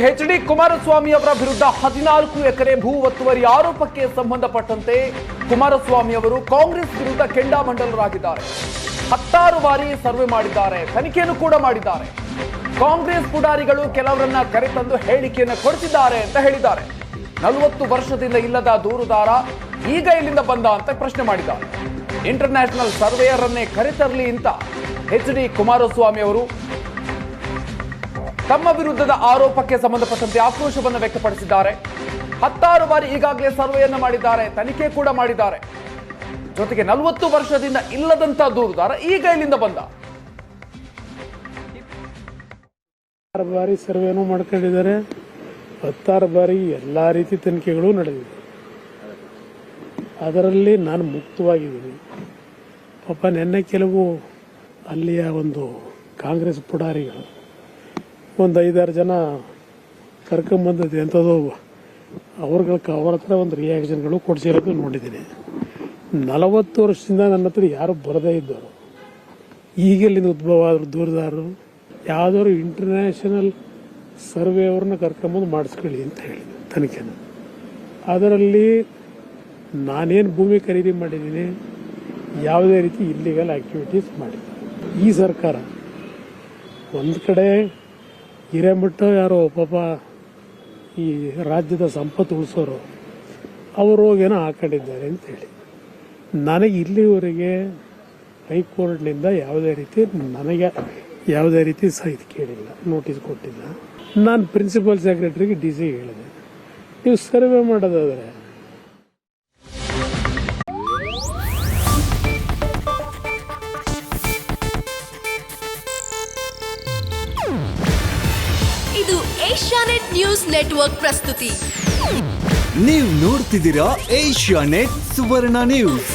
H D. Kumaraswamy ಅವರ ವಿರುದ್ಧ 14 ಎಕರೆ ಭೂ ಒತ್ತುವರಿ ಆರೋಪಕ್ಕೆ ಸಂಬಂಧಪಟ್ಟಂತೆ ಕುಮಾರಸ್ವಾಮಿ ಅವರು ಕಾಂಗ್ರೆಸ್ ವಿರುದ್ಧ ಕೆಂಡಾಮಂಡಲರಾಗಿದ್ದಾರೆ. 16 ಬಾರಿ ಸರ್ವೆ ಮಾಡಿದ್ದಾರೆ, ತನಿಖೆಯನ್ನು ಕೂಡ ಮಾಡಿದ್ದಾರೆ. ಕಾಂಗ್ರೆಸ್ ಪುಡಾರಿಗಳು ಕೆಲವರನ್ನ ಕರೆತಂದು ಹೇಳಿಕೆಯನ್ನು ಕೊಡಿಸಿದ್ದಾರೆ ಅಂತ ಹೇಳಿದ್ದಾರೆ. 40 ವರ್ಷದಿಂದ ಇಲ್ಲದ ದೂರುದಾರ ಈಗ ಇಲ್ಲಿಂದ ಬಂದ ಅಂತ ಪ್ರಶ್ನೆ ಮಾಡಿದ್ದಾರೆ. ಇಂಟರ್ನ್ಯಾಷನಲ್ ಸರ್ವೇಯರ್ ಅನ್ನೇ ಕರೆತರಲಿ ಅಂತ ಎಚ್.ಡಿ. ಕುಮಾರಸ್ವಾಮಿ ಅವರು ತಮ್ಮ ವಿರುದ್ಧದ ಆರೋಪಕ್ಕೆ ಸಂಬಂಧಪಟ್ಟಂತೆ ಆಕ್ರೋಶವನ್ನು ವ್ಯಕ್ತಪಡಿಸಿದ್ದಾರೆ. 16 ಬಾರಿ ಈಗಾಗಲೇ ಸರ್ವೆಯನ್ನು ಮಾಡಿದ್ದಾರೆ, ತನಿಖೆ ಕೂಡ ಮಾಡಿದ್ದಾರೆ. ಜೊತೆಗೆ 40 ವರ್ಷದಿಂದ ಇಲ್ಲದಂತ ದೂರುದಾರ ಈಗ ಇಲ್ಲಿಂದ ಬಂದ. 16 ಬಾರಿ ಸರ್ವೆನೂ ಮಾಡ್ಕೊಂಡಿದ್ದಾರೆ, 16 ಬಾರಿ ಎಲ್ಲಾ ರೀತಿ ತನಿಖೆಗಳು ನಡೆದಿದೆ. ಅದರಲ್ಲಿ ನಾನು ಮುಕ್ತವಾಗಿದ್ದೀನಿ. ಪಾಪ ನೆನ್ನೆ ಕೆಲವು ಅಲ್ಲಿಯ ಒಂದು ಕಾಂಗ್ರೆಸ್ ಪುಡಾರಿಗಳು ಒಂದು 5-6 ಜನ ಕರ್ಕೊಂಬಂದದ್ದು ಎಂಥದ್ದು ಅವ್ರ ಹತ್ರ ಒಂದು ರಿಯಾಕ್ಷನ್ಗಳು ಕೊಡಿಸಿರೋದು ನೋಡಿದ್ದೀನಿ. 40 ವರ್ಷದಿಂದ ನನ್ನ ಹತ್ರ ಯಾರು ಬರದೇ ಇದ್ದವರು, ಈಗಲ್ಲಿಂದ ಉದ್ಭವ ಆದ್ರು ದೂರದಾರರು ಯಾವುದಾದ್ರು ಇಂಟರ್ನ್ಯಾಷನಲ್ ಸರ್ವೆ ಅವ್ರನ್ನ ಕರ್ಕೊಂಬಂದು ಮಾಡಿಸ್ಕೊಳ್ಳಿ ಅಂತ ಹೇಳಿದೆ ತನಿಖೆನ. ಅದರಲ್ಲಿ ನಾನೇನು ಭೂಮಿ ಖರೀದಿ ಮಾಡಿದ್ದೀನಿ, ಯಾವುದೇ ರೀತಿ ಇಲ್ಲಿಗಲ್ ಆಕ್ಟಿವಿಟೀಸ್ ಮಾಡಿಲ್ಲ. ಈ ಸರ್ಕಾರ ಒಂದು ಕಡೆ ಹಿರೇಮಠ ಯಾರೋ ಪಾಪ ಈ ರಾಜ್ಯದ ಸಂಪತ್ತು ಉಳಿಸೋರು ಅವರು ಏನೋ ಹಾಕೊಂಡಿದ್ದಾರೆ ಅಂತೇಳಿ, ನನಗೆ ಇಲ್ಲಿವರೆಗೆ ಹೈಕೋರ್ಟ್ನಿಂದ ನನಗೆ ಯಾವುದೇ ರೀತಿ ಸಹಿತ ಕೇಳಿಲ್ಲ, ನೋಟಿಸ್ ಕೊಟ್ಟಿಲ್ಲ. ನಾನು ಪ್ರಿನ್ಸಿಪಲ್ ಸೆಕ್ರೆಟರಿಗೆ DC ಹೇಳಿದೆ, ನೀವು ಸರ್ವೆ ಮಾಡೋದಾದ್ರೆ ಇದು ಏಷ್ಯಾನೆಟ್ ನ್ಯೂಸ್ ನೆಟ್ವರ್ಕ್ ಪ್ರಸ್ತುತಿ. ನೀವು ನೋಡ್ತಿದ್ದೀರಾ ಏಷ್ಯಾನೆಟ್ ಸುವರ್ಣ ನ್ಯೂಸ್.